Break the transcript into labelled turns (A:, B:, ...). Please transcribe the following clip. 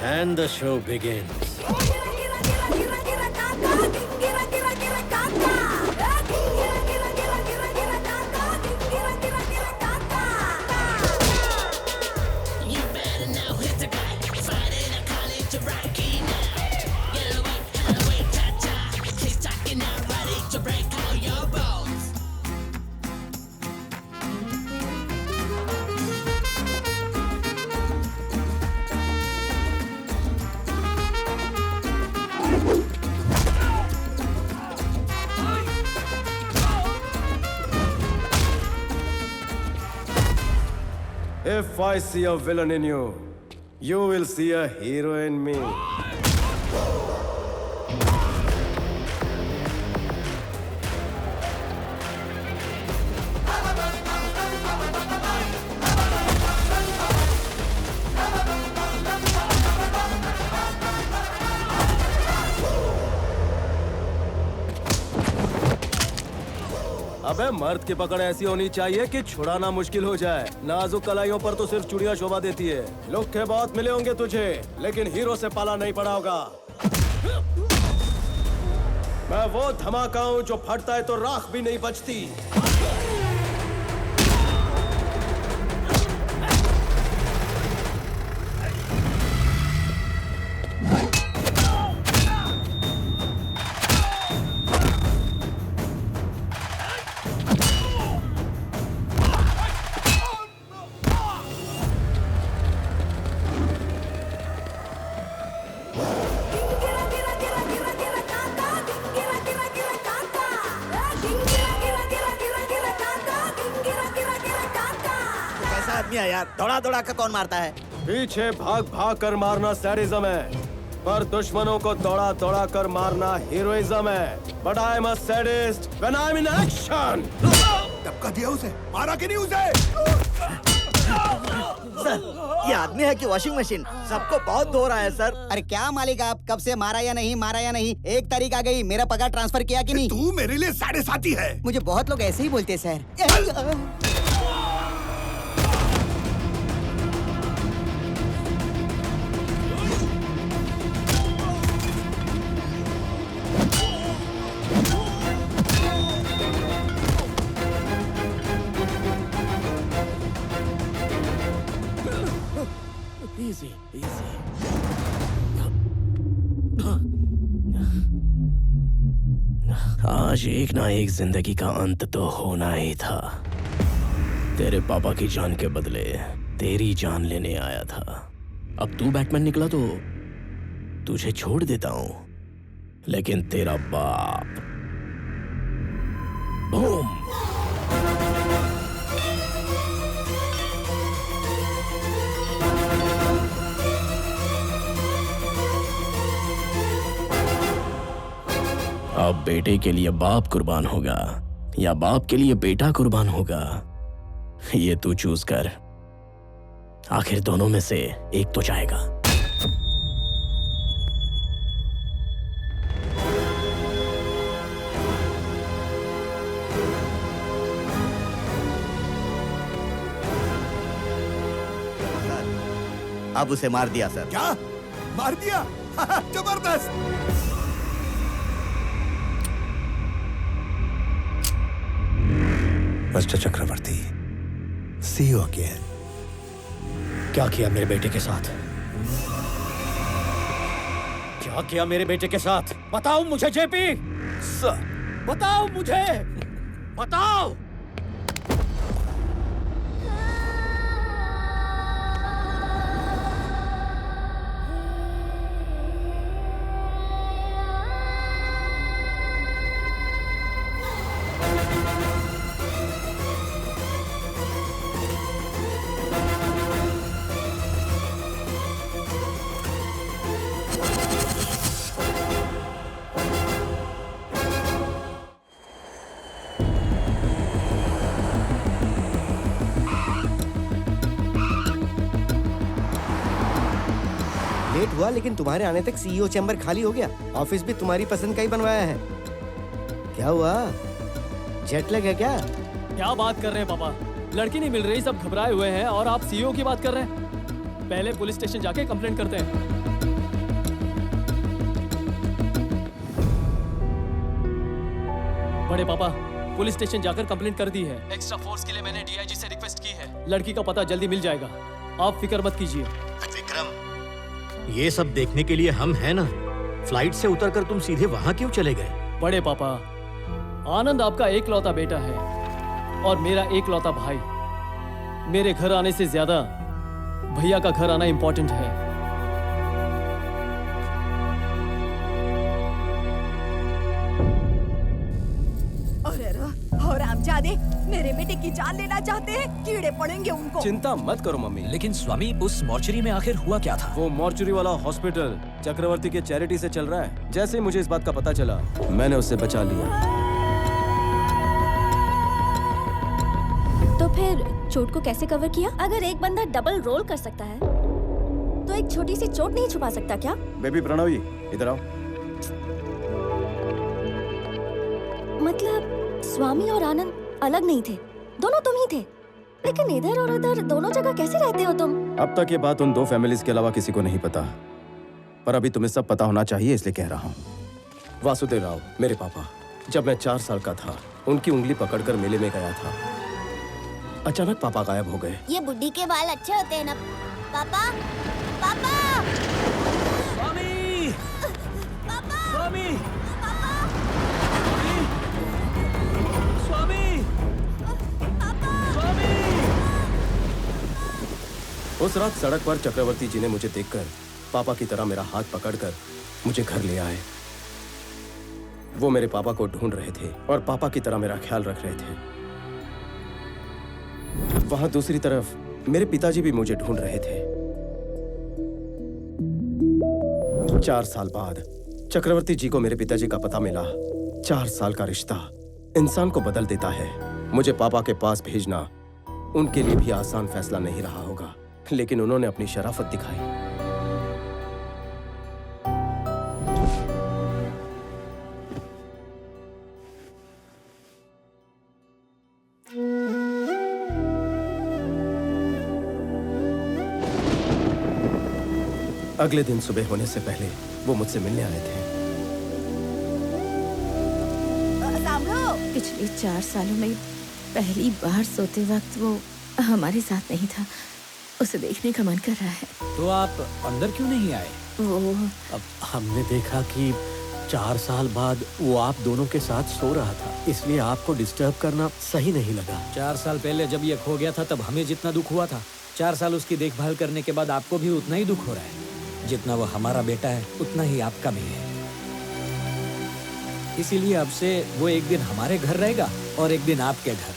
A: And the show begins.
B: If I see a villain in you, you will see a hero in me. अबे मर्द की पकड़ ऐसी होनी चाहिए कि छुड़ाना मुश्किल हो जाए। नाजुक कलाइयों पर तो सिर्फ चुड़ियां शोभा देती है। लोग के बहुत मिले होंगे तुझे, लेकिन हीरो से पाला नहीं पड़ा होगा। मैं वो धमाका हूं जो फटता है तो राख भी नहीं बचती।
C: यार दौड़ा दौड़ा कर कौन मारता है?
B: पीछे भाग भाग कर मारना सैडिज्म है, पर दुश्मनों को दौड़ा दौड़ा कर मारना हीरोइज्म है। But I'm a sadist when I'm in action.
D: धक्का दिया उसे, मारा कि नहीं उसे?
C: सर, ये आदमी है कि वॉशिंग मशीन? सबको बहुत धो रहा है सर।
E: अरे क्या मालिक आप, कब से मारा या नहीं मारा या नहीं? 1 तारीख आ गई, मेरा पगार ट्रांसफर किया कि नहीं?
D: तू मेरे लिए साढ़े साथी है।
E: मुझे बहुत लोग ऐसे ही बोलते हैं सर।
A: Easy, easy. आज एक ना एक जिंदगी का अंत तो होना ही था। तेरे पापा की जान के बदले तेरी जान लेने आया था। अब तू बैटमैन निकला तो तुझे छोड़ देता हूं, लेकिन तेरा बाप बूम। अब बेटे के लिए बाप कुर्बान होगा या बाप के लिए बेटा कुर्बान होगा, ये तू चूज कर। आखिर दोनों में से एक तो जाएगा।
C: अब उसे मार दिया सर।
D: क्या मार दिया? जबरदस्त। Mr Chakraborty, see you again.
A: क्या किया मेरे बेटे के साथ? क्या किया मेरे बेटे के साथ? बताओ मुझे जेपी।
D: सर,
A: बताओ मुझे, बताओ।
F: लेट हुआ, लेकिन तुम्हारे आने तक सीईओ चैम्बर खाली हो गया। ऑफिस भी तुम्हारी पसंद का ही बनवाया है। क्या हुआ, जेट लैग है क्या?
G: क्या बात कर रहे हैं पापा? लड़की नहीं मिल रही, सब घबराए हुए हैं और आप सीईओ की बात कर रहे हैं। पहले पुलिस स्टेशन जाके कंप्लेंट करते हैं। बड़े पापा, पुलिस स्टेशन जाकर कंप्लेंट कर दी है। एक्स्ट्रा फोर्स के लिए मैंने डीआईजी से रिक्वेस्ट की है। लड़की का पता जल्दी मिल जाएगा, आप फिक्र मत कीजिए।
H: विक्रम, ये सब देखने के लिए हम हैं ना। फ्लाइट से उतरकर तुम सीधे वहां क्यों चले गए?
G: बड़े पापा, आनंद आपका एकलौता बेटा है और मेरा एकलौता भाई। मेरे घर आने से ज्यादा भैया का घर आना इम्पोर्टेंट है।
I: और आमजादे मेरे बेटे की जान लेना चाहते हैं, कीड़े पड़ेंगे उनको।
B: चिंता मत करो मम्मी।
J: लेकिन स्वामी, उस मॉर्चरी में आखिर हुआ क्या था?
B: वो मॉर्चरी वाला हॉस्पिटल चक्रवर्ती के चैरिटी से चल रहा है। जैसे ही मुझे इस बात का पता चला, मैंने उससे बचा लिया।
K: तो फिर चोट को कैसे कवर किया? अगर एक बंदा डबल रोल कर सकता है, तो एक छोटी सी चोट नहीं छुपा सकता क्या?
B: बेबी प्रणवी, इधर आओ।
K: मतलब स्वामी और आनंद अलग नहीं थे, दोनों तुम ही थे। लेकिन इधर और उधर दोनों जगह कैसे रहते हो तुम?
B: अब तक ये बात उन दो फैमिलीज के अलावा किसी को नहीं पता, पर अभी तुम्हें सब पता होना चाहिए, इसलिए कह रहा हूँ। वासुदेव राव, मेरे पापा, जब मैं 4 साल का था, उनकी उंगली पकड़कर मेले में गया था। अचानक पापा गायब हो गए।
K: ये बुड्ढी के बाल अच्छे होते हैं ना पापा? पापा!
J: स्वामी!
K: पापा!
J: स्वामी!
K: पापा!
J: स्वामी! स्वामी!
B: उस रात सड़क पर चक्रवर्ती जी ने मुझे देखकर पापा की तरह मेरा हाथ पकड़कर मुझे घर ले आए। वो मेरे पापा को ढूंढ रहे थे और पापा की तरह मेरा ख्याल रख रहे थे। वहां दूसरी तरफ मेरे पिताजी भी मुझे ढूंढ रहे थे। 4 साल बाद चक्रवर्ती जी को मेरे पिताजी का पता मिला। 4 साल का रिश्ता इंसान को बदल देता है। मुझे पापा के पास भेजना उनके लिए भी आसान फैसला नहीं रहा होगा, लेकिन उन्होंने अपनी शराफत दिखाई। अगले दिन सुबह होने से पहले वो मुझसे मिलने आए थे।
K: पिछले 4 सालों में पहली बार सोते वक्त वो हमारे साथ नहीं था। उसे देखने का मन कर रहा है।
J: तो आप अंदर क्यों नहीं आए?
K: वो
H: अब हमने देखा कि 4 साल बाद वो आप दोनों के साथ सो रहा था, इसलिए आपको डिस्टर्ब करना सही नहीं लगा।
J: 4 साल पहले जब ये खो गया था, तब हमें जितना दुख हुआ था, 4 साल उसकी देखभाल करने के बाद आपको भी उतना ही दुख हो रहा है। जितना वो हमारा बेटा है, उतना ही आपका भी है। इसीलिए अब से वो एक दिन हमारे घर रहेगा और एक दिन आपके घर।